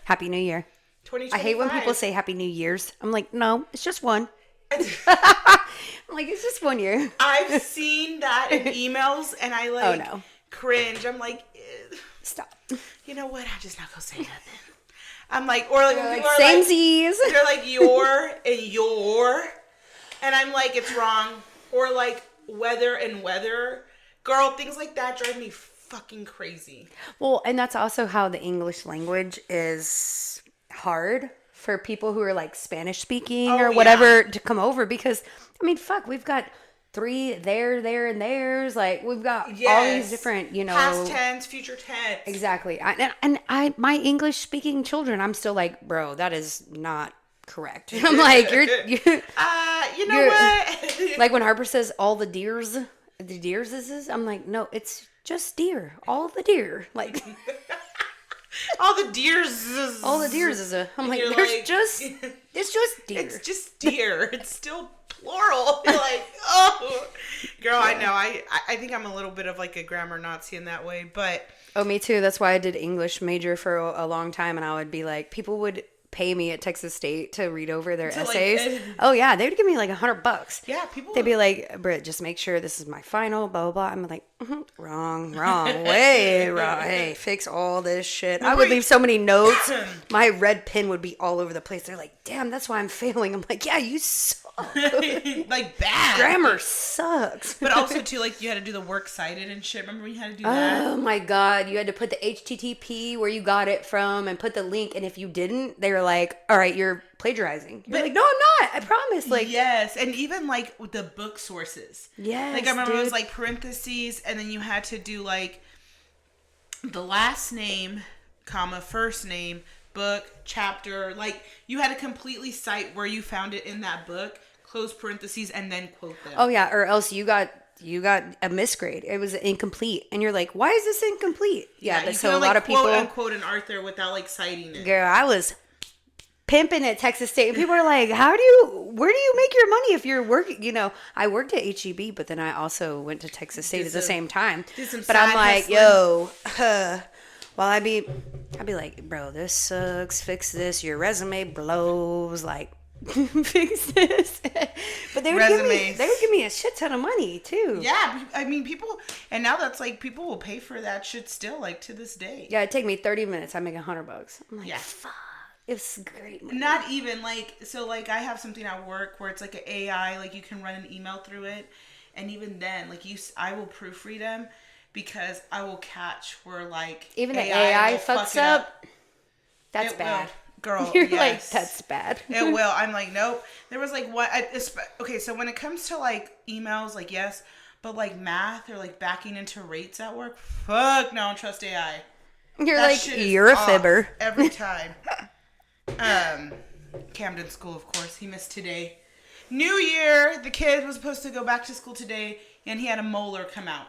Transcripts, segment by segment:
Happy New Year. 2025. I hate when people say Happy New Year's. I'm like, no, it's just one. I'm like, it's just 1 year. I've seen that in emails and I like cringe. I'm like, stop. You know what? I'm just not gonna say nothing. I'm like, or like, when people are samesies. Like, they're like your and your, and I'm like, it's wrong. Or like weather and weather, girl. Things like that drive me fucking crazy. Well, and that's also how the English language is hard for people who are like Spanish speaking or whatever to come over, because I mean, fuck, we've got 3 there, and there's like we've got all these different, past tense, future tense. Exactly. I my English speaking children, I'm still like, bro, that is not correct. I'm like, you're you know what? Like when Harper says all the deers is, I'm like, no, it's just deer, all the deer, like. All the deers. All the deers is a. I'm like, it's just deer. It's just deer. It's still plural. You're like, oh, girl, I know. I think I'm a little bit of like a grammar Nazi in that way, but. Oh, me too. That's why I did English major for a long time, and I would be like, people would pay me at Texas State to read over their essays. Like, oh yeah, they would give me like $100. Yeah, people. They'd be like, Britt, just make sure this is my final. Blah blah blah. I'm like, wrong, way wrong. Hey, fix all this shit. I would leave so many notes. My red pen would be all over the place. They're like, damn, that's why I'm failing. I'm like, yeah, you suck. Like bad. Grammar sucks. But also too, like you had to do the works cited and shit. Remember when you had to do that? Oh my god, you had to put the HTTP where you got it from and put the link, and if you didn't, they were like, all right, you're plagiarizing. You're like, no, I'm not. I promise. Like, yes, and even like with the book sources. Yes, like I remember it was like parentheses, and then you had to do like the last name, comma, first name, book, chapter. Like you had to completely cite where you found it in that book, close parentheses, and then quote them. Oh yeah, or else you got a misgrade. It was incomplete, and you're like, why is this incomplete? Yeah, but so a lot of people quote unquote an Arthur without like citing it. Girl, I was pimping at Texas State, and people are like, where do you make your money if you're working? I worked at HEB, but then I also went to Texas State at the same time. But I'm like, well, I'd be like, bro, this sucks. Fix this. Your resume blows. Like, fix this. But they would give me a shit ton of money too. Yeah, I mean, people, and now that's like people will pay for that shit still, like to this day. Yeah, it'd take me 30 minutes. I make $100. I'm like, yeah. Fuck. It's great. Not even like, so like I have something at work where it's like an AI, like you can run an email through it, and even then, like I will proofread them because I will catch where like even the AI fucks up. That's bad. Girl, you're like, that's bad. It will. I'm like, nope. There was like okay, so when it comes to like emails, like yes, but like math or like backing into rates at work, fuck no, I don't trust AI. You're that like, you're a fibber. Every time. Camden school, of course. He missed today. New Year, the kid was supposed to go back to school today, and he had a molar come out.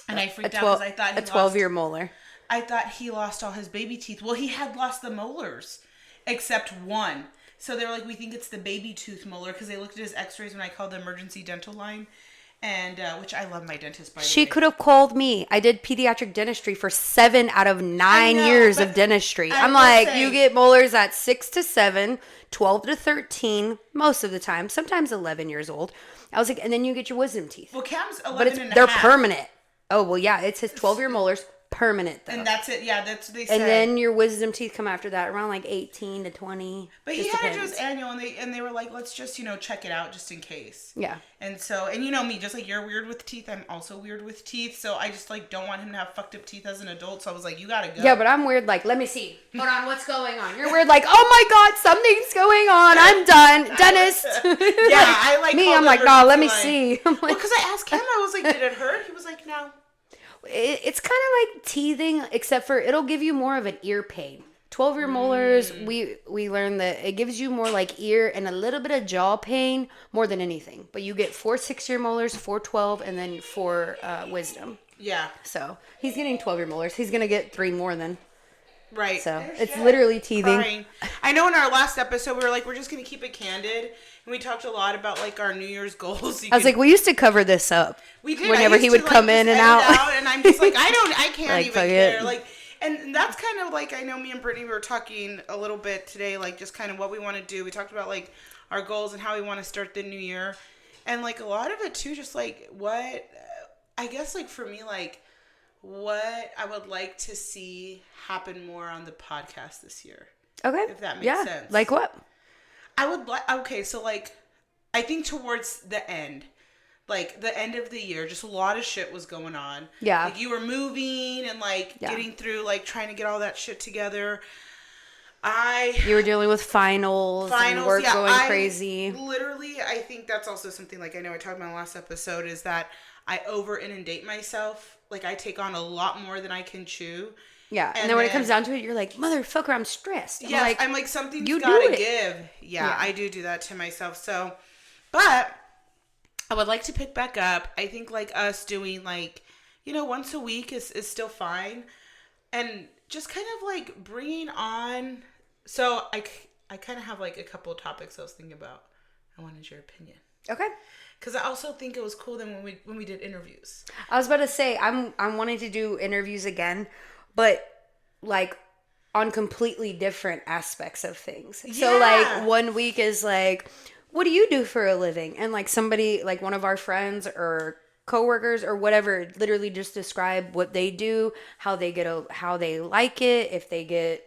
And I freaked out because I thought a 12-year molar. I thought he lost all his baby teeth. Well, he had lost the molars, except one. So they were like, we think it's the baby tooth molar, because they looked at his x-rays when I called the emergency dental line. And, which I love my dentist, by the way. She could have called me. I did pediatric dentistry for 7 out of 9 years of dentistry. I'm like, you get molars at 6 to 7, 12 to 13, most of the time. Sometimes 11 years old. I was like, and then you get your wisdom teeth. Well, Cam's 11 but and a they're half. permanent. Oh, well, yeah, it's his 12-year molars. Permanent, though. And that's it. Yeah, that's what they said. And then your wisdom teeth come after that, around like 18 to 20. But he had to do his annual, and they were like, let's just, check it out just in case. Yeah. And so, and you know me, just like you're weird with teeth, I'm also weird with teeth. So I just like don't want him to have fucked up teeth as an adult. So I was like, you gotta go. Yeah, but I'm weird. Like, let me see. Hold on, what's going on? You're weird. Like, oh my god, something's going on. I'm done, dentist. Yeah, I like. Me, I'm like, nah, let me see. I'm like, well, because I asked him, I was like, did it hurt? He was like, no. It's kind of like teething, except for it'll give you more of an ear pain. 12-year molars, we learned that it gives you more like ear and a little bit of jaw pain more than anything. But you get 4 6-year molars, 4 12, and then 4 wisdom. Yeah. So he's getting 12-year molars. He's going to get 3 more then. Right. So it's literally teething. Crying. I know in our last episode, we were like, we're just going to keep it candid. And we talked a lot about like our New Year's goals. I was like, we used to cover this up. We did. Whenever he would come in and out. And I'm just like, I can't like, even care. Like, And that's kind of like, I know me and Brittany, we were talking a little bit today, like just kind of what we want to do. We talked about like our goals and how we want to start the new year. And like a lot of it too, just like what, I guess like for me, like what I would like to see happen more on the podcast this year. Okay. If that makes sense. Like what? I would like, okay, so like, I think towards the end, like the end of the year, just a lot of shit was going on. Yeah. Like you were moving and like getting through, like trying to get all that shit together. You were dealing with finals and work going crazy. Literally, I think that's also something like I know I talked about in the last episode is that I over inundate myself. Like I take on a lot more than I can chew. Yeah, and then when it comes down to it, you're like, motherfucker, I'm stressed. I'm like something's gotta give. Yeah, I do that to myself. So, but I would like to pick back up. I think like us doing like, once a week is still fine. And just kind of like bringing on. So I kind of have like a couple of topics I was thinking about. I wanted your opinion. Okay. Because I also think it was cool then when we did interviews. I was about to say I'm wanting to do interviews again, but like on completely different aspects of things. Yeah. So like 1 week is like, what do you do for a living? And like somebody, like one of our friends or coworkers or whatever, literally just describe what they do, how they like it, if they get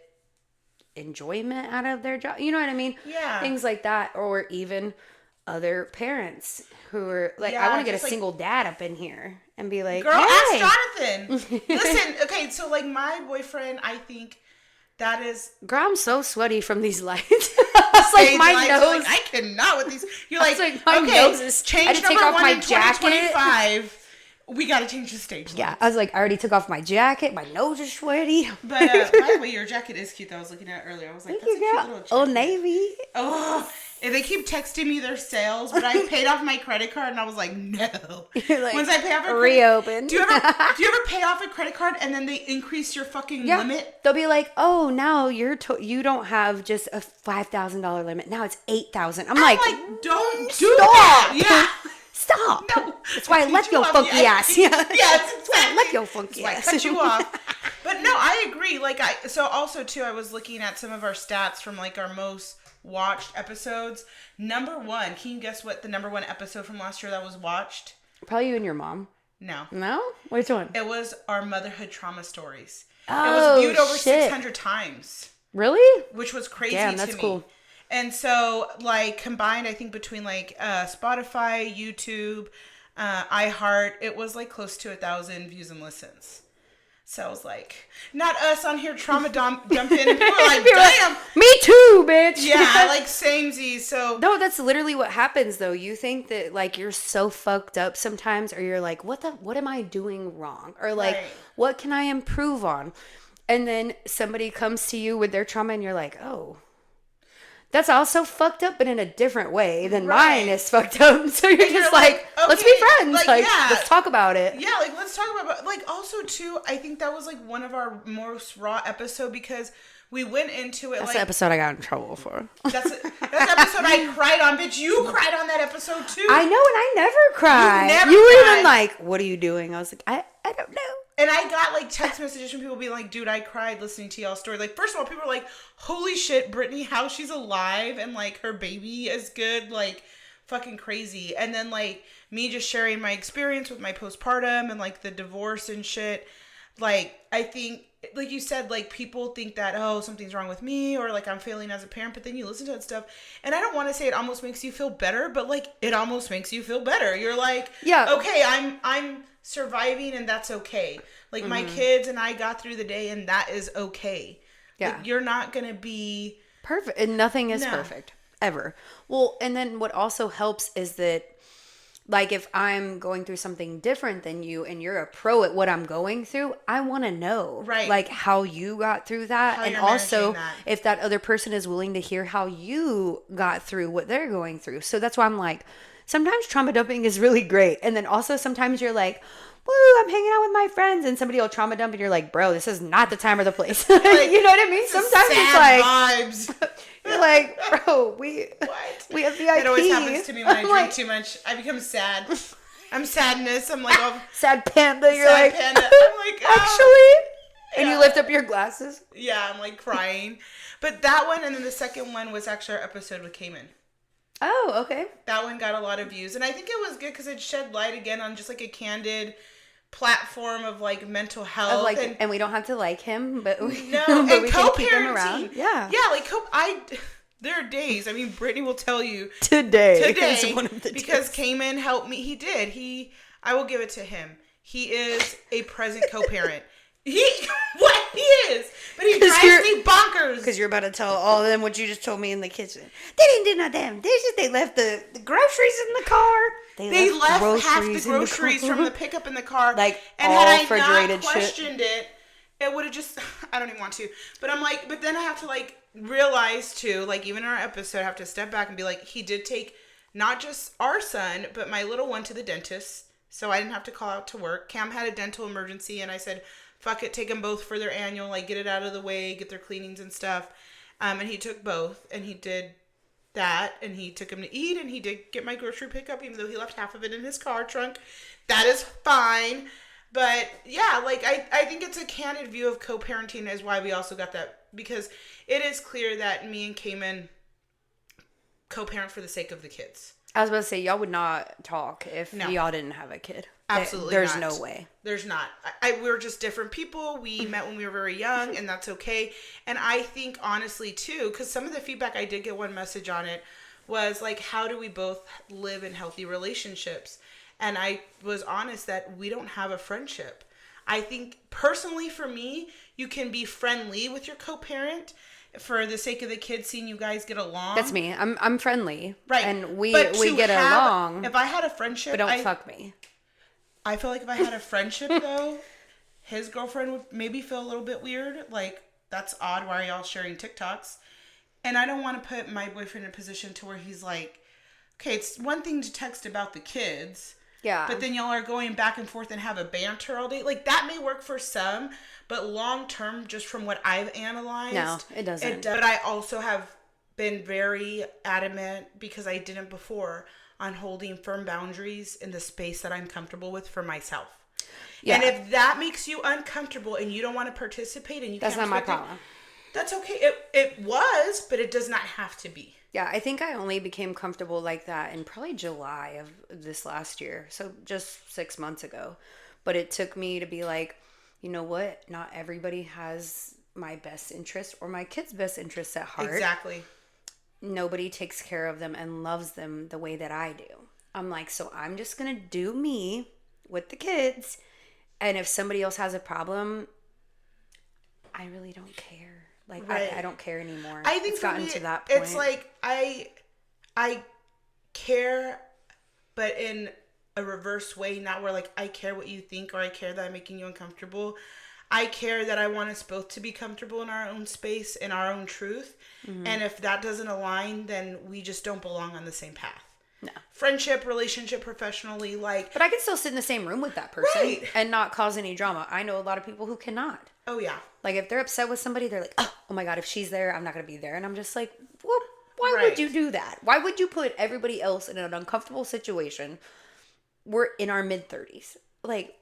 enjoyment out of their job. You know what I mean? Yeah. Things like that. Or even other parents who are like, I want to get a single dad up in here and be like, girl, hey. ask Jonathan. Listen, okay, so like my boyfriend, I think that is. Girl, I'm so sweaty from these lights. It's like my nose. Like, I cannot with these. You're like, my nose is. Change I had to take number off 1 my in jacket. 2025. We gotta change the stage lights. Yeah, I was like, I already took off my jacket. My nose is sweaty. But by the way, your jacket is cute. That I was looking at earlier. I was like, Thank that's you, a cute girl. little jacket. Old Navy. Oh, and they keep texting me their sales, but I paid off my credit card, and I was like, no. You're like, once I pay off a reopen. Do you ever pay off a credit card and then they increase your fucking limit? They'll be like, oh, now you don't have just a $5,000 limit. Now it's $8,000. I'm like, don't do that. Yeah. Stop. No. That's why I left your funky ass. Yeah. Yes, exactly. I left your funky ass. I cut you off. But no, I agree. Like so also too, I was looking at some of our stats from like our most watched episodes. Number 1, can you guess what the number 1 episode from last year that was watched? Probably you and your mom. No. No? Which one? It was our motherhood trauma stories. Oh, it was viewed over 600 times. Really? Which was crazy Damn, to that's me. Cool. And so, like, combined, I think, between, like, Spotify, YouTube, iHeart, it was, like, close to 1,000 views and listens. So I was like, not us on here trauma dumping. And people were like, damn. Me too, bitch. Yeah, like, samesies. So. No, that's literally what happens, though. You think that, like, you're so fucked up sometimes, or you're like, what am I doing wrong? Or, like, what can I improve on? And then somebody comes to you with their trauma, and you're like, oh. That's also fucked up, but in a different way than mine is fucked up. So you're just like, okay, let's be friends. Like, let's talk about it. Yeah, like, let's talk about, like, also, too, I think that was, like, one of our most raw episode because we went into it, that's like. the episode I got in trouble for. That's the episode I cried on, bitch. You cried on that episode, too. I know, and I never cried. You were even like, what are you doing? I was like, I don't know. And I got, like, text messages from people being like, dude, I cried listening to y'all's story. Like, first of all, people were like, holy shit, Brittany, how she's alive and, like, her baby is good. Like, fucking crazy. And then, like, me just sharing my experience with my postpartum and, like, the divorce and shit. Like, I think, like you said, like, people think that, oh, something's wrong with me or, like, I'm failing as a parent. But then you listen to that stuff. And I don't want to say it almost makes you feel better, but, like, it almost makes you feel better. You're like, yeah, okay, I'm surviving and that's okay. Like my kids and I got through the day and that is okay. Yeah. Like, you're not going to be perfect. And nothing is perfect ever. Well, and then what also helps is that like if I'm going through something different than you and you're a pro at what I'm going through, I want to know like how you got through that. And also if that other person is willing to hear how you got through what they're going through. So that's why I'm like, sometimes trauma dumping is really great. And then also sometimes you're like, woo, I'm hanging out with my friends. And somebody will trauma dump and you're like, bro, this is not the time or the place. Like, you know what I mean? Sometimes it's like, vibes. You're like, bro, we have VIP. It always happens to me when I drink too much. I become sad. I'm sadness. I'm like, oh. Sad panda. You're sad like, panda. I'm like, actually. And you lift up your glasses? Yeah, I'm like crying. But that one, and then the second one was actually our episode with Cayman. Oh, okay. That one got a lot of views. And I think it was good because it shed light again on just like a candid platform of like mental health. Like, and we don't have to like him, but we, no, but and we can keep him around. Yeah. Yeah, like there are days. I mean, Brittany will tell you. Today is one of the because days. Cayman helped me. He did. I will give it to him. He is a present co-parent. He is. But he drives me bonkers. Because you're about to tell all of them what you just told me in the kitchen. They didn't do no damn dishes. They left the groceries in the car. They left half the groceries from the pickup in the car. Like, and all had I refrigerated not questioned it would have just, I don't even want to. But I'm like, but then I have to like realize too, like even in our episode, I have to step back and be like, he did take not just our son, but my little one to the dentist. So I didn't have to call out to work. Cam had a dental emergency and I said, fuck it, take them both for their annual, like get it out of the way, get their cleanings and stuff. And he took both and he did that and he took him to eat and he did get my grocery pickup even though he left half of it in his car trunk. That is fine. But yeah, like I think it's a candid view of co-parenting is why we also got that, because it is clear that me and Cayman co-parent for the sake of the kids. I was about to say, y'all would not talk if y'all didn't have a kid. Absolutely There's not. no way. There's not. We're just different people. We met when we were very young, and that's okay. And I think, honestly, too, because some of the feedback, I did get one message on it, was like, how do we both live in healthy relationships? And I was honest that we don't have a friendship. I think, personally, for me, you can be friendly with your co-parent for the sake of the kids, seeing you guys get along. That's me. I'm friendly. Right. And we get along. If I had a friendship... But don't fuck me. I feel like if I had a friendship, though, his girlfriend would maybe feel a little bit weird. Like, that's odd. Why are y'all sharing TikToks? And I don't want to put my boyfriend in a position to where he's like, okay, it's one thing to text about the kids. Yeah. But then y'all are going back and forth and have a banter all day. Like, that may work for some, but long term, just from what I've analyzed. No, it doesn't. It does. But I also have been very adamant, because I didn't before, on holding firm boundaries in the space that I'm comfortable with for myself. Yeah. And if that makes you uncomfortable and you don't want to participate and you that's can't... not my problem. That's okay. It was, but it does not have to be. Yeah, I think I only became comfortable like that in probably July of this last year. So just 6 months ago. But it took me to be like, you know what? Not everybody has my best interest or my kids' best interests at heart. Exactly. Nobody takes care of them and loves them the way that I do. I'm like, so I'm just going to do me with the kids. And if somebody else has a problem, I really don't care. Like, right. I don't care anymore. I think it's gotten to that point. It's like, I care, but in a reverse way, not where like I care what you think or I care that I'm making you uncomfortable. I care that I want us both to be comfortable in our own space, in our own truth. Mm-hmm. And if that doesn't align, then we just don't belong on the same path. No. Friendship, relationship, professionally, like... But I can still sit in the same room with that person and not cause any drama. I know a lot of people who cannot. Oh, yeah. Like, if they're upset with somebody, they're like, oh my God, if she's there, I'm not going to be there. And I'm just like, well, why would you do that? Why would you put everybody else in an uncomfortable situation? We're in our mid-30s. Like...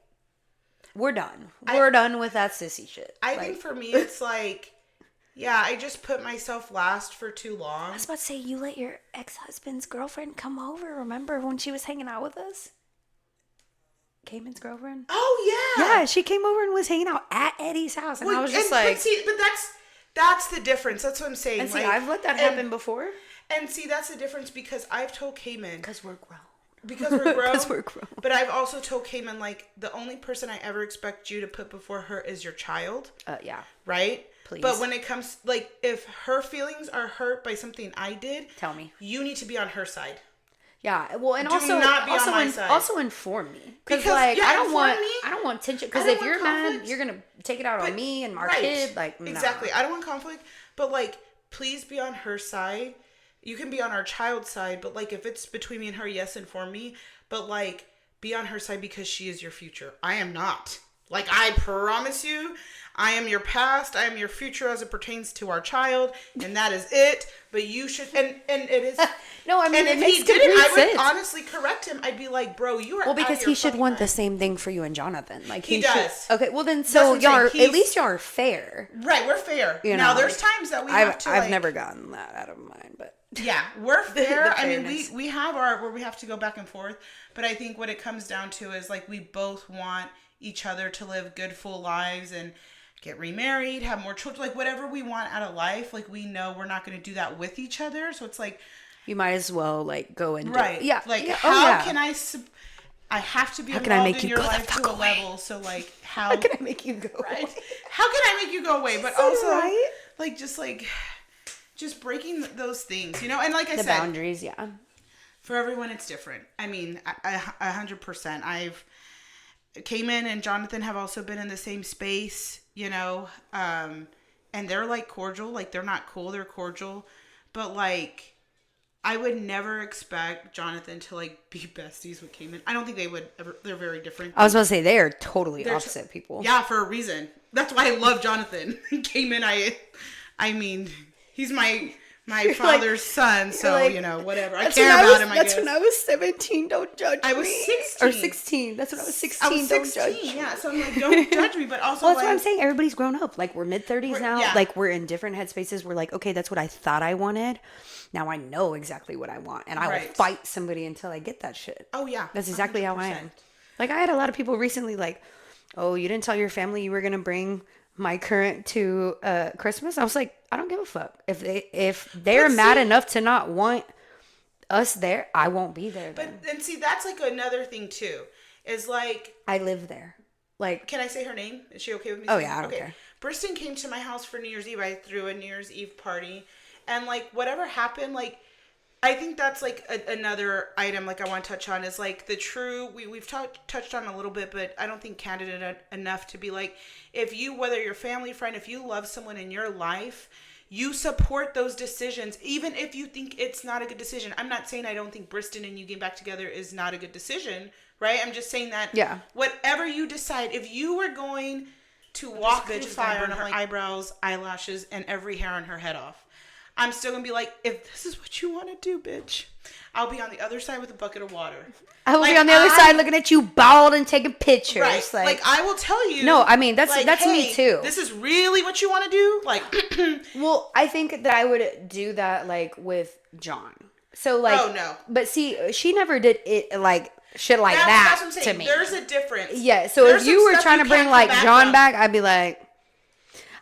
We're done. We're done with that sissy shit. I think for me, it's like, yeah, I just put myself last for too long. I was about to say, you let your ex-husband's girlfriend come over. Remember when she was hanging out with us? Cayman's girlfriend? Oh, yeah. Yeah, she came over and was hanging out at Eddie's house. And I was just like... But that's the difference. That's what I'm saying. And see, I've let that happen before. And see, that's the difference because I've told Cayman... Because we're grown. Because we're grown. Because we're grown. But I've also told Cayman, like, the only person I ever expect you to put before her is your child. Yeah. Right? Please. But when it comes, like, if her feelings are hurt by something I did. Tell me. You need to be on her side. Yeah. Well, and Do not be on my side. Also inform me. Because, like, yeah, I don't want tension. Because if you're conflict. mad, you're going to take it out on me and our kid. Like, no. Exactly. I don't want conflict. But, like, please be on her side. You can be on our child's side. But, like, if it's between me and her, yes, inform me. But, like, be on her side because she is your future. I am not. Like, I promise you, I am your past, I am your future as it pertains to our child, and that is it. But you should, and it is. No, I mean, and it if makes he did complete it, I would sense. honestly correct him. I'd be like, bro, you are. Well, because out of your he should fucking want the mind. same thing for you and Jonathan. Like He should, does. Okay, well then, so y'all are, at least y'all are fair. Right, we're fair. You now, know, there's times that we have to. I've never gotten that out of mine, but yeah, we're fair. the I mean, we have our where we have to go back and forth, but I think what it comes down to is like we both want each other to live good, full lives and get remarried, have more children, like whatever we want out of life. Like we know we're not going to do that with each other, so it's like you might as well like go and right, do it. Yeah, like yeah. how can I have to be involved in your life to a level. So like how can I make you go right? away? How can I make you go away? But also like just breaking those things, you know. And like I said, the boundaries, yeah. For everyone, it's different. I mean, 100%. I've Cayman and Jonathan have also been in the same space, you know, and they're like cordial. Like they're not cool, they're cordial, but like I would never expect Jonathan to like be besties with Cayman. I don't think they would ever. They're very different. I was about to say they are totally opposite people. Yeah, for a reason. That's why I love Jonathan. Cayman, I mean, he's my father's son, so like, you know, whatever. I care about him. That's when I was 17. Don't judge me. I was 16 or 16. That's when I was 16. Don't judge me. Yeah, so I'm like, don't judge me. But also, well, that's what I'm saying. Everybody's grown up. Like we're mid-30s now. Yeah. Like we're in different headspaces. We're like, okay, that's what I thought I wanted. Now I know exactly what I want, and I will fight somebody until I get that shit. Oh yeah, that's exactly 100%. How I am. Like I had a lot of people recently, like, oh, you didn't tell your family you were gonna bring my current to Christmas. I was like, I don't give a fuck if they're mad enough to not want us there, I won't be there then. But and see, that's like another thing too, is like I live there. Like, can I say her name? Is she okay with me? Oh yeah, I don't care. Briston came to my house for New Year's Eve. I threw a New Year's Eve party, and like whatever happened, like I think that's like another item like I want to touch on is like the true we've touched on a little bit, but I don't think candid enough to be like, if you, whether you're family, friend, if you love someone in your life, you support those decisions, even if you think it's not a good decision. I'm not saying I don't think Briston and you getting back together is not a good decision, right? I'm just saying that whatever you decide, if you were going to walk through fire on her eyebrows, eyelashes, and every hair on her head off, I'm still going to be like, if this is what you want to do, bitch, I'll be on the other side with a bucket of water. I will be on the other side looking at you bald and taking pictures. Right. Like I will tell you. No, I mean, that's hey, me too. This is really what you want to do? Like. Well, I think that I would do that like with John. So like. Oh, no. But see, she never did it like shit like that that's what I'm saying. To me. There's a difference. Yeah. So if you were trying to bring like John back, I'd be like,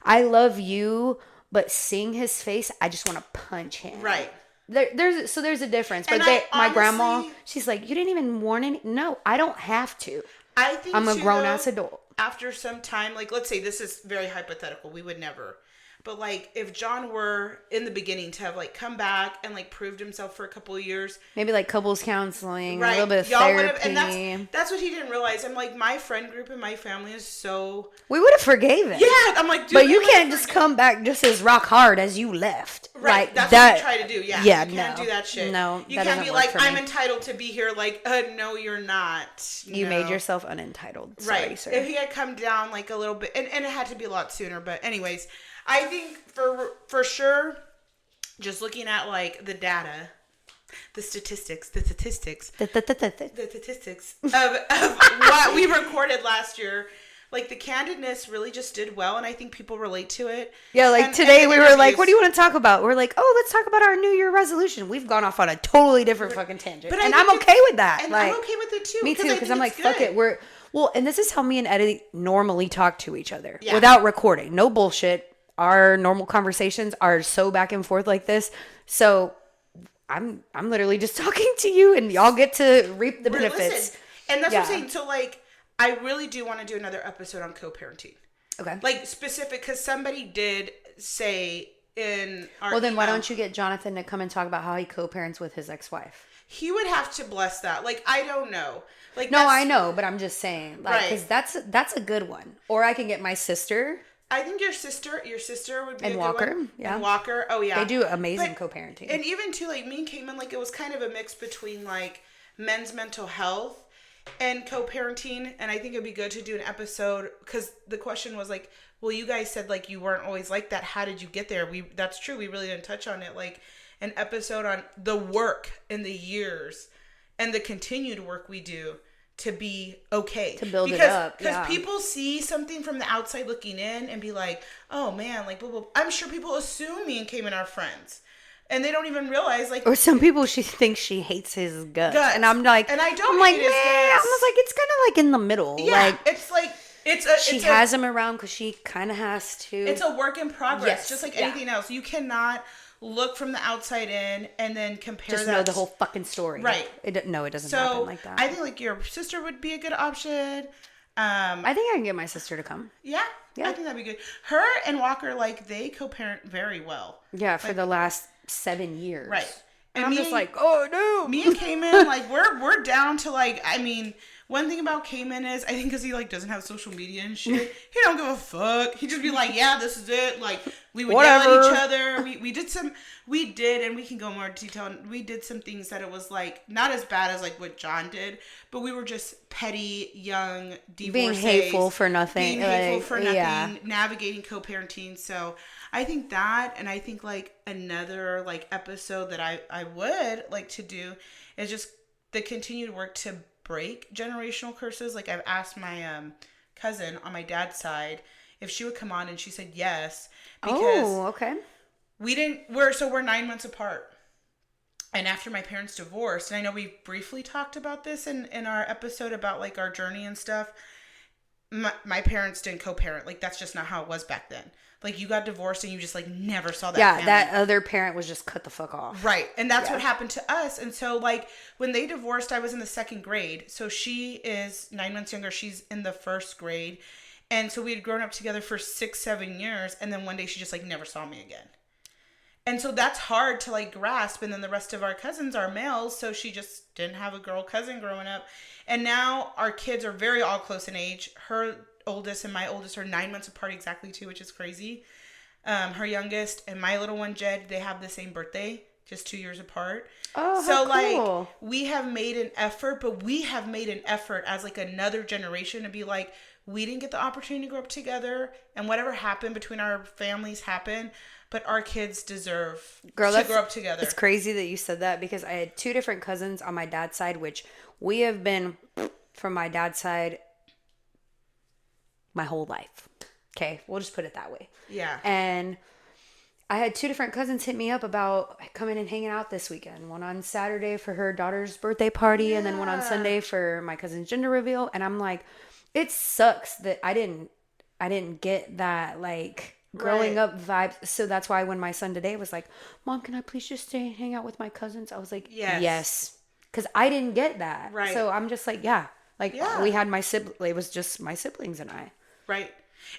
I love you. But seeing his face, I just want to punch him. Right. There's a difference. But my grandma, she's like, you didn't even warn any. No, I don't have to. I think I'm a grown ass adult. After some time, like let's say this is very hypothetical. We would never. But like if John were in the beginning to have like come back and like proved himself for a couple of years, maybe like couples counseling, right. a little bit of Y'all therapy. And that's what he didn't realize. I'm like, my friend group and my family is so. We would have forgave it. Yeah, I'm like, dude, but you can't just come back just as rock hard as you left. Right, like, that's what you try to do. Yeah, yeah, you can't do that shit. No, you can't be like, I'm entitled to be here. Like, no, you're not. You made yourself unentitled. Sorry, right. Sir. If he had come down like a little bit, and it had to be a lot sooner. But anyways. I think for sure, just looking at like the data, the statistics of what we recorded last year, like the candidness really just did well, and I think people relate to it. Yeah, like today we were like, what do you want to talk about? We're like, oh, let's talk about our New Year resolution. We've gone off on a totally different fucking tangent, and I'm okay with that. And like, I'm okay with it too. Me too, because I'm like, fuck it, well, and this is how me and Eddie normally talk to each other without recording. No bullshit. Our normal conversations are so back and forth like this. So I'm literally just talking to you, and y'all get to reap the benefits. Listen, and that's what I'm saying. So like, I really do want to do another episode on co-parenting. Okay. Like specific, because somebody did say in our then why don't you get Jonathan to come and talk about how he co-parents with his ex-wife? He would have to bless that. Like, I don't know. Like, no, I know, but I'm just saying, like, because that's a good one. Or I can get my sister. I think your sister would be and a Walker, good one. Yeah. And Walker, oh yeah. They do amazing co-parenting. And even too, like me and Cayman, like it was kind of a mix between like men's mental health and co-parenting, and I think it'd be good to do an episode, because the question was like, well, you guys said like you weren't always like that. How did you get there? That's true. We really didn't touch on it. Like an episode on the work and the years and the continued work we do to be okay. To build it up. Because people see something from the outside looking in and be like, oh man, like, blah, blah. I'm sure people assume me and Cayman are friends. And they don't even realize, like... Or some people, she thinks she hates his guts. And I'm like... And I don't I'm like, hate his guts. I was like, it's kind of like in the middle. Yeah, like, it's like... She has him around because she kind of has to. It's a work in progress, yes, just like anything else. You cannot look from the outside in and then compare just know the whole fucking story. Right. It doesn't happen like that. I think like your sister would be a good option. I think I can get my sister to come. Yeah. I think that'd be good. Her and Walker, like, they co-parent very well. Yeah, for the last 7 years. Right. And I'm just like, oh no. Me and Cayman, like, we're down to, like, I mean, one thing about Cayman is, I think because he, like, doesn't have social media and shit, he don't give a fuck. He'd just be like, yeah, this is it. Like, we would yell at each other. We did, and we can go more into detail. We did some things that it was, like, not as bad as, like, what John did, but we were just petty, young, divorcees. Being hateful for nothing. Navigating co-parenting. So I think that, and I think, like, another, like, episode that I would like to do is just the continued work to break generational curses. Like, I've asked my cousin on my dad's side if she would come on, and she said yes. Because we're 9 months apart. And after my parents divorced, and I know we briefly talked about this in our episode about, like, our journey and stuff, my parents didn't co-parent. Like, that's just not how it was back then. Like, you got divorced and you just, like, never saw that family. That other parent was just cut the fuck off. Right. And that's what happened to us. And so, like, when they divorced, I was in the 2nd grade. So she is 9 months younger. She's in the 1st grade. And so we had grown up together for 6-7 years. And then one day she just, like, never saw me again. And so that's hard to, like, grasp. And then the rest of our cousins are males. So she just didn't have a girl cousin growing up. And now our kids are very all close in age. Her oldest and my oldest are 9 months apart exactly too, which is crazy. Her youngest and my little one, Jed, they have the same birthday, just 2 years apart. Oh, so how cool. Like, we have made an effort, but we have made an effort as, like, another generation to be like, we didn't get the opportunity to grow up together, and whatever happened between our families happened, but our kids deserve to grow up together. It's crazy that you said that, because I had 2 different cousins on my dad's side, which we have been from my dad's side my whole life. Okay, we'll just put it that way. Yeah. And I had 2 different cousins hit me up about coming and hanging out this weekend. One on Saturday for her daughter's birthday party, and then one on Sunday for my cousin's gender reveal. And I'm like, it sucks that I didn't get that, like, growing up vibe. So that's why when my son today was like, Mom, can I please just stay and hang out with my cousins? I was like, yes. Because I didn't get that. Right. So I'm just like, we had it was just my siblings and I. Right.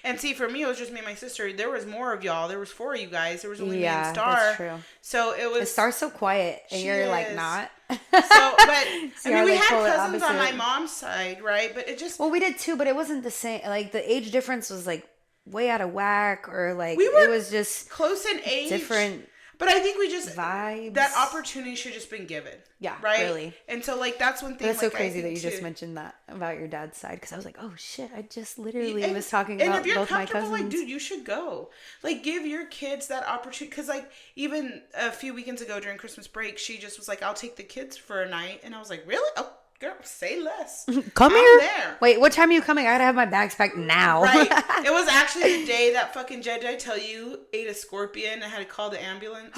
And see, for me, it was just me and my sister. There was more of y'all. There was 4 of you guys. There was only me and Star. That's true. So it was... And Star's so quiet, and you're like, not. So, but, I mean, we had cousins on my mom's side, right? But it just... Well, we did too, but it wasn't the same. Like, the age difference was, like, way out of whack, or, like, it was just... close in age. Different... But I think we just... vibes. That opportunity should just been given. Yeah, right? really. And so, like, that's one thing... That's so crazy that you just mentioned that about your dad's side. Because I was like, oh, shit. I just literally was talking about both my cousins. Like, dude, you should go. Like, give your kids that opportunity. Because, like, even a few weekends ago during Christmas break, she just was like, I'll take the kids for a night. And I was like, really? Oh, girl, say less. Come here. There. Wait, what time are you coming? I gotta have my bags packed now. Right. It was actually the day that fucking Jed, did I tell you, ate a scorpion and had to call the ambulance.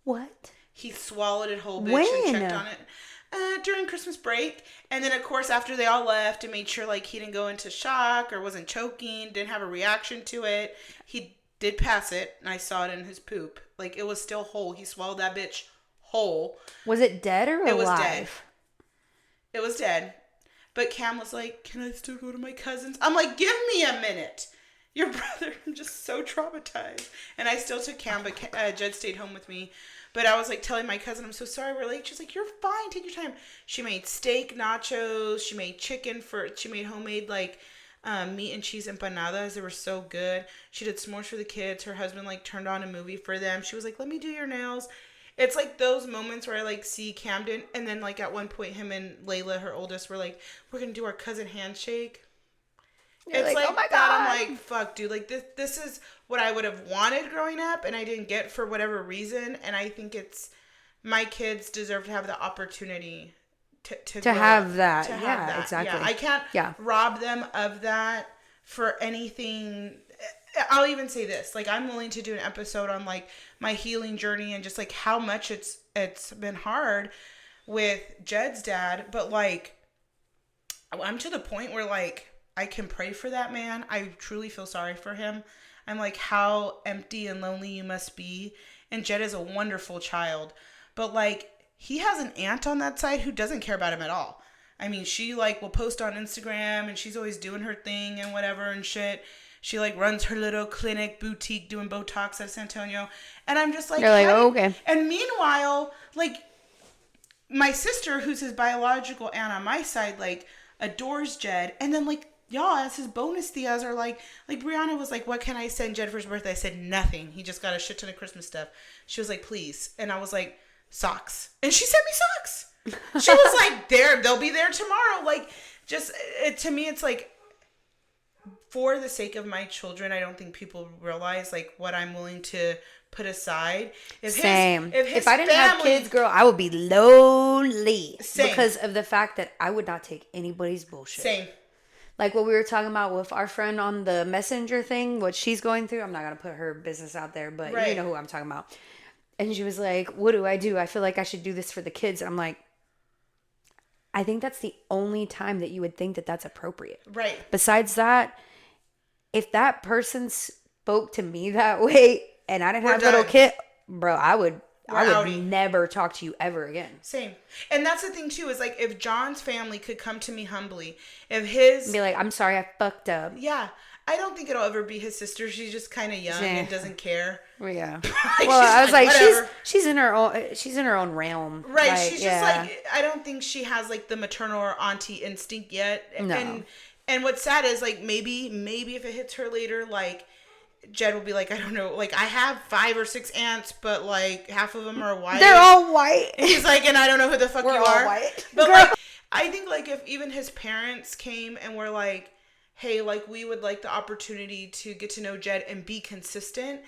What? He swallowed it whole, bitch, and checked on it during Christmas break. And then, of course, after they all left and made sure, like, he didn't go into shock or wasn't choking, didn't have a reaction to it, he did pass it, and I saw it in his poop. Like, it was still whole. He swallowed that bitch whole. Was it dead or alive? It was dead. It was dead. But Cam was like, can I still go to my cousin's? I'm like, give me a minute. Your brother, I'm just so traumatized. And I still took Cam, but Jed stayed home with me. But I was like telling my cousin, I'm so sorry we're late. She's like, you're fine. Take your time. She made steak nachos. She made she made homemade, like, meat and cheese empanadas. They were so good. She did s'mores for the kids. Her husband, like, turned on a movie for them. She was like, let me do your nails. it's like those moments where I like see Camden, and then like at one point him and Layla, her oldest, were like, we're gonna do our cousin handshake. You're it's like oh my that. God. I'm like, fuck, dude. Like this is what I would have wanted growing up, and I didn't get for whatever reason. And I think it's my kids deserve to have the opportunity to have that. To have yeah, that. exactly. Yeah, I can't rob them of that for anything. I'll even say this, like, I'm willing to do an episode on like my healing journey and just like how much it's been hard with Jed's dad, but like I'm to the point where like I can pray for that man. I truly feel sorry for him. I'm like, how empty and lonely you must be. And Jed is a wonderful child, but like he has an aunt on that side who doesn't care about him at all. I mean, she like will post on Instagram and she's always doing her thing and whatever and shit. She like runs her little clinic boutique doing Botox at San Antonio. And I'm just like, you're like, oh, okay. And meanwhile, like my sister, who's his biological aunt on my side, like adores Jed. And then like y'all as his bonus tias are like Brianna was like, what can I send Jed for his birthday? I said nothing. He just got a shit ton of Christmas stuff. She was like, please. And I was like, socks. And she sent me socks. She was like, they'll be there tomorrow. Like, just to me, it's like, for the sake of my children, I don't think people realize like what I'm willing to put aside. Same. If I didn't have kids, girl, I would be lonely. Same. Because of the fact that I would not take anybody's bullshit. Same. Like what we were talking about with our friend on the messenger thing, what she's going through. I'm not going to put her business out there, but you know who I'm talking about. And she was like, what do? I feel like I should do this for the kids. And I'm like, I think that's the only time that you would think that that's appropriate. Right. Besides that, if that person spoke to me that way and I didn't have a little kid, bro, I would never talk to you ever again. Same. And that's the thing too, is like if John's family could come to me humbly, if his be like, I'm sorry, I fucked up. Yeah. I don't think it'll ever be his sister. She's just kind of young and doesn't care. Yeah. Like, well, I was like, whatever. she's in her own realm. Right. Like, she's just like, I don't think she has like the maternal or auntie instinct yet. No. And what's sad is like maybe if it hits her later, like Jed will be like, I don't know, like I have 5 or 6 aunts, but like half of them are white. They're all white. And he's like, and I don't know who the fuck We're you all are. White. But like, I think like if even his parents came and were like, hey, like we would like the opportunity to get to know Jed and be consistent.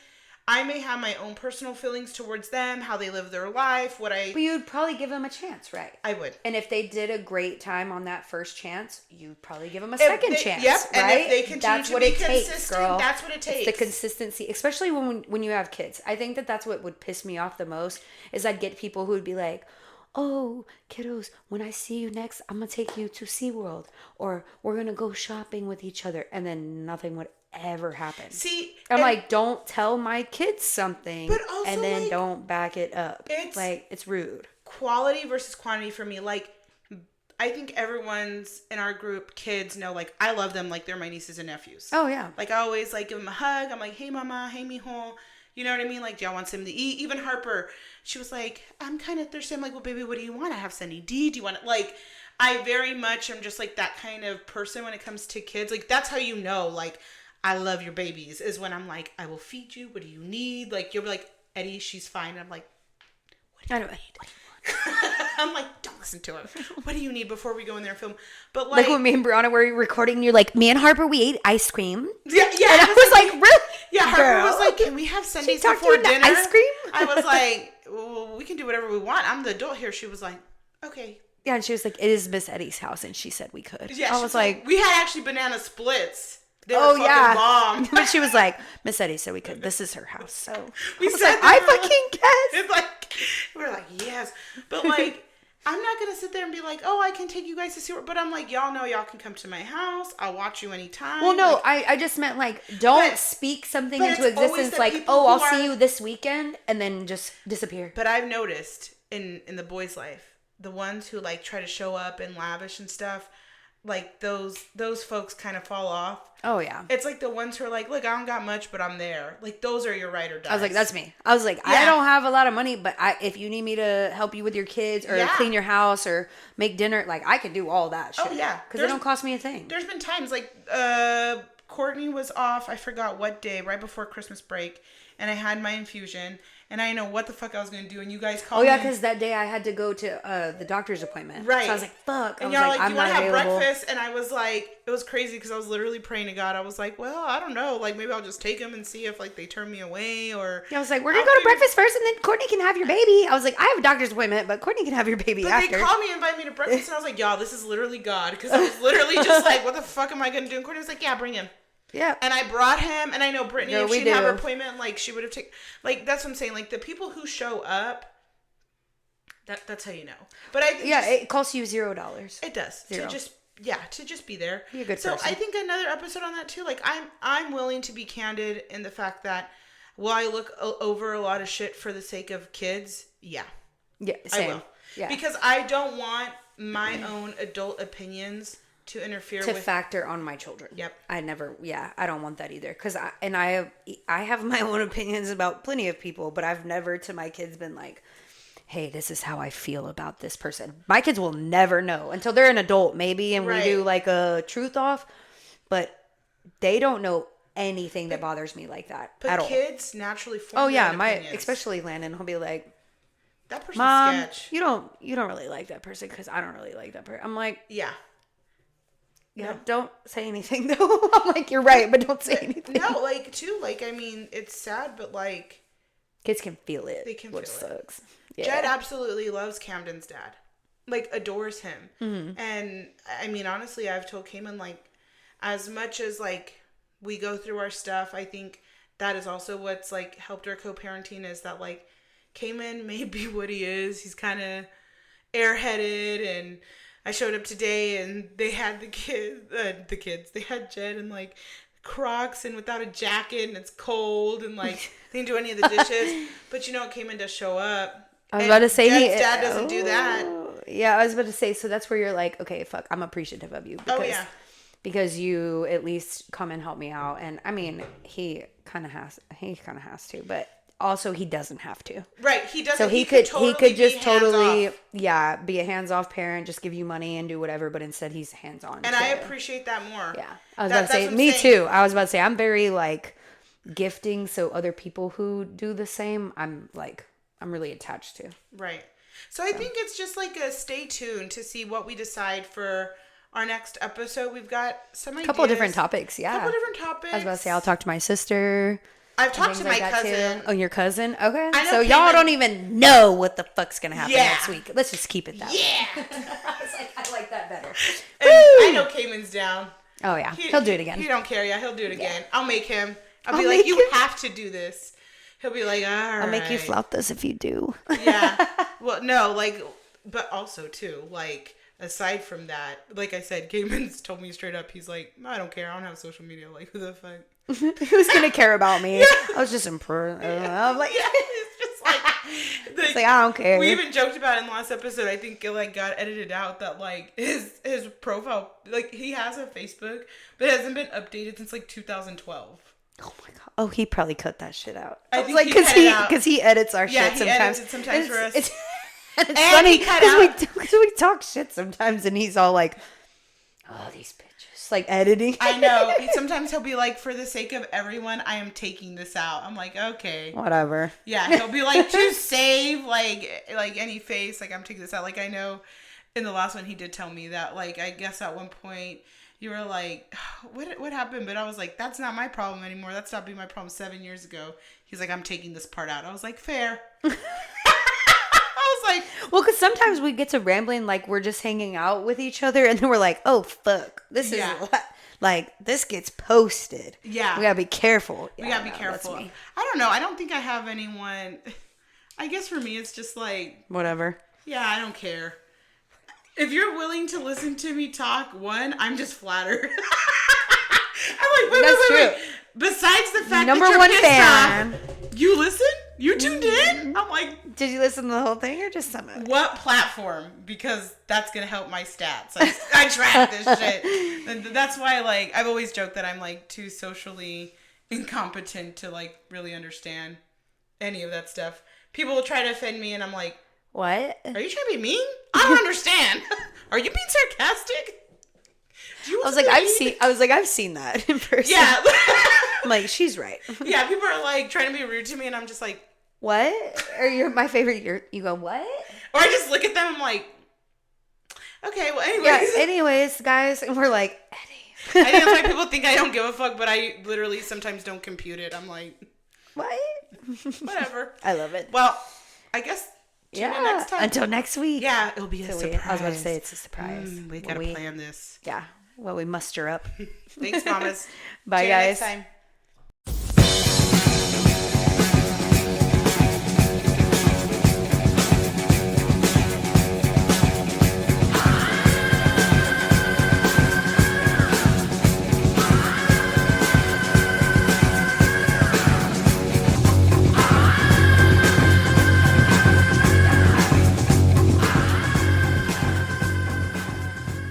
I may have my own personal feelings towards them, how they live their life, But you'd probably give them a chance, right? I would. And if they did a great time on that first chance, you'd probably give them a second chance. Yep. Right? And if they continue to be consistent, takes, girl. That's what it takes. It's the consistency, especially when you have kids. I think that's what would piss me off the most is I'd get people who would be like, oh, kiddos, when I see you next, I'm going to take you to SeaWorld. Or we're going to go shopping with each other. And then nothing would ever happen. See, I'm like, don't tell my kids something but also, and then like, don't back it up. It's rude. Quality versus quantity for me. Like, I think everyone's in our group, kids know, like, I love them like they're my nieces and nephews. Oh, yeah. Like, I always, like, give them a hug. I'm like, hey, mama, hey, mijo. You know what I mean? Like, do y'all want something to eat? Even Harper, she was like, I'm kind of thirsty. I'm like, well, baby, what do you want? I have Sunny D. Do you want it? Like, I very much am just, like, that kind of person when it comes to kids. Like, that's how you know, like, I love your babies, is when I'm like, I will feed you. What do you need? Like, you'll be like, Eddie, she's fine. And I'm like, what do you need? What do you want? I'm like, don't listen to her. What do you need before we go in there and film? But like when me and Brianna were recording, you're like, me and Harper, we ate ice cream. Yeah. And I was like, really? Yeah, Harper was like, can we have Sundays before dinner? Ice cream? I was like, well, we can do whatever we want. I'm the adult here. She was like, okay. Yeah, and she was like, it is Miss Eddie's house. And she said we could. Yeah, I was like, we had actually banana splits. They were fucking bomb. But she was like, Miss Eddie said we could. This is her house. So we was like, I fucking guess. It's like, we're like, yes. But like, I'm not going to sit there and be like, oh, I can take you guys to see But I'm like, y'all know y'all can come to my house. I'll watch you anytime. Well, no, like, I just meant like, don't speak something into existence like, oh, I'll see you this weekend and then just disappear. But I've noticed in the boys' life, the ones who like try to show up and lavish and stuff, like those folks kind of fall off. Oh, yeah. It's like the ones who are like, look, I don't got much, but I'm there. Like, those are your ride or dies. I was like, that's me. I was like, yeah. I don't have a lot of money, but if you need me to help you with your kids or clean your house or make dinner, like, I can do all that shit. Oh, yeah. Because it don't cost me a thing. There's been times, like, Courtney was off, I forgot what day, right before Christmas break, and I had my infusion, and I didn't know what the fuck I was going to do. And you guys called me. Oh, me. yeah, because that day I had to go to the doctor's appointment. Right. So I was like, fuck. And y'all like, do you want to have breakfast? And I was like, it was crazy because I was literally praying to God. I was like, well, I don't know. Like, maybe I'll just take him and see if, like, they turn me away or... Yeah, I was like, we're going to go to breakfast first and then Courtney can have your baby. I was like, I have a doctor's appointment, but Courtney can have your baby after. But they called me and invited me to breakfast, and I was like, y'all, this is literally God. Because I was literally just like, what the fuck am I going to do? And Courtney was like, yeah, bring him. Yeah. And I brought him, and I know Brittany, if she didn't have her appointment, like, she would have taken... Like, that's what I'm saying. Like, the people who show up, that's how you know. But I think it costs you $0. It does. Zero. To just be there. Be a good person. person. I think another episode on that, too. Like, I'm willing to be candid in the fact that, will I look over a lot of shit for the sake of kids? Yeah. Yeah, same. I will. Yeah. Because I don't want my own adult opinions to interfere with factor on my children. Yep. I don't want that either. Because I have my own opinions about plenty of people, but I've never to my kids been like, hey, this is how I feel about this person. My kids will never know until they're an adult, maybe, and we do like a truth off, but they don't know anything that bothers me like that at all. But kids naturally form their own opinions. Especially Landon, he'll be like, that person's Mom, sketch. You don't really like that person because I don't really like that person. I'm like, yeah, no. Don't say anything though. I'm like, you're right, but don't say anything. No, like too, like I mean, it's sad, but like kids can feel it. They can feel it. Sucks. Yeah. Jed absolutely loves Camden's dad, like adores him, mm-hmm. and I mean, honestly, I've told Cayman like, as much as like we go through our stuff, I think that is also what's like helped our co-parenting is that like Cayman may be what he is. He's kind of airheaded, and I showed up today and they had the kids, they had Jed in like Crocs and without a jacket and it's cold and like they didn't do any of the dishes. But you know, Cayman does show up. I was about to say Jed's dad doesn't do that. Yeah, I was about to say, so that's where you're like, okay, fuck, I'm appreciative of you. Because, because you at least come and help me out. And I mean, he kind of has to, but also he doesn't have to. Right, he doesn't. So he could just totally be a hands-off parent, just give you money and do whatever, but instead he's hands-on. And I appreciate that more. Yeah. I was about to say, me too. I was about to say, I'm very like gifting, so other people who do the same, I'm really attached to. Right. So I think it's just like a stay tuned to see what we decide for our next episode. We've got some ideas. Couple different topics, yeah. Couple different topics. I was about to say, I'll talk to my sister. I've talked to my cousin. Oh, your cousin? Okay. So y'all don't even know what the fuck's going to happen next week. Let's just keep it that way. I was like, I like that better. And I know Cayman's down. Oh, yeah. He'll do it again. He don't care. Yeah, he'll do it again. Yeah. I'll make him. I'll be like, you have to do this. He'll be like, all right. I'll make you flout this if you do. Yeah. Well, no, like, but also, too, like, aside from that, like I said, Cayman's told me straight up, he's like, I don't care. I don't have social media. Like, who the fuck? Who's going to care about me? Yeah. I was just impressed. I'm like, it's just like, I don't care. We even joked about it in the last episode. I think it like got edited out that like his profile, like he has a Facebook, but it hasn't been updated since like 2012. Oh my god! Oh, he probably cut that shit out. I think like because he edits our shit sometimes. Edits it sometimes for us. It's funny because we talk shit sometimes, and he's all like, "Oh, these bitches!" Like editing. I know. Sometimes he'll be like, "For the sake of everyone, I am taking this out." I'm like, "Okay, whatever." Yeah, he'll be like, "To save like any face, like I'm taking this out." Like I know, in the last one, he did tell me that. Like I guess at one point. You were like, what happened? But I was like, that's not my problem anymore. That stopped being my problem 7 years ago. He's like, I'm taking this part out. I was like, fair. I was like, well, because sometimes we get to rambling like we're just hanging out with each other, and then we're like, oh fuck, this is like this gets posted. Yeah, we gotta be careful. We gotta be careful. I don't know. I don't think I have anyone. I guess for me, it's just like whatever. Yeah, I don't care. If you're willing to listen to me talk, I'm just flattered. I'm like, wait. Besides the fact that you're pissed fan. Off, you listen? You tuned in? I'm like, did you listen to the whole thing or just some of it? What platform? Because that's gonna help my stats. I track this shit. And that's why, like, I've always joked that I'm like too socially incompetent to like really understand any of that stuff. People will try to offend me, and I'm like. What? Are you trying to be mean? I don't understand. Are you being sarcastic? I was like, I've seen that in person. Yeah. I'm like, she's right. Yeah, people are like trying to be rude to me, and I'm just like, what? Or you're my favorite. You go, what? Or I just look at them. I'm like, okay, well, anyways. Yeah, anyways, guys. And we're like, Eddie. I think that's why people think I don't give a fuck, but I literally sometimes don't compute it. I'm like, what? Whatever. I love it. Well, I guess tune in next time. Until next week. Yeah, it'll be a surprise. I was about to say it's a surprise. We gotta plan this. Yeah. Well, we muster up. Thanks, mamas. Bye, See you guys. next time.